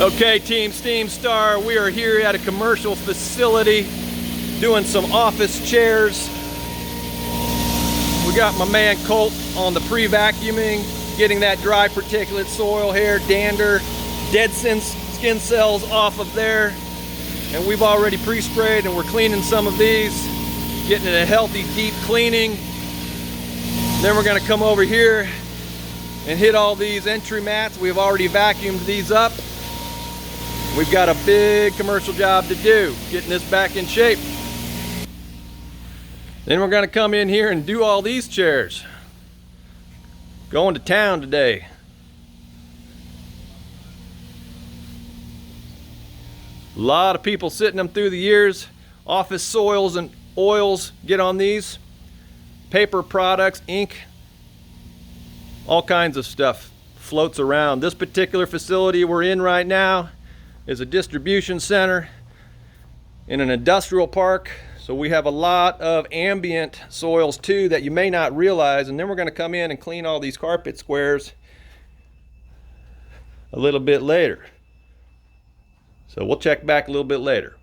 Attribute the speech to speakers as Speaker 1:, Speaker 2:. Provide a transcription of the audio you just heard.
Speaker 1: Okay, Team Steam Star, we are here at a commercial facility doing some office chairs. We got my man Colt on the pre-vacuuming, getting that dry particulate soil, hair, dander, dead skin cells off of there. And we've already pre-sprayed and we're cleaning some of these, getting a healthy deep cleaning. Then we're gonna come over here and hit all these entry mats. We've already vacuumed these up. We've got a big commercial job to do, getting this back in shape. Then we're gonna come in here and do all these chairs. Going to town today. A lot of people sitting them through the years. Office soils and oils get on these. Paper products, ink, all kinds of stuff floats around. This particular facility we're in right now is a distribution center in an industrial park. So we have a lot of ambient soils too that you may not realize. And then we're gonna come in and clean all these carpet squares a little bit later. So we'll check back a little bit later.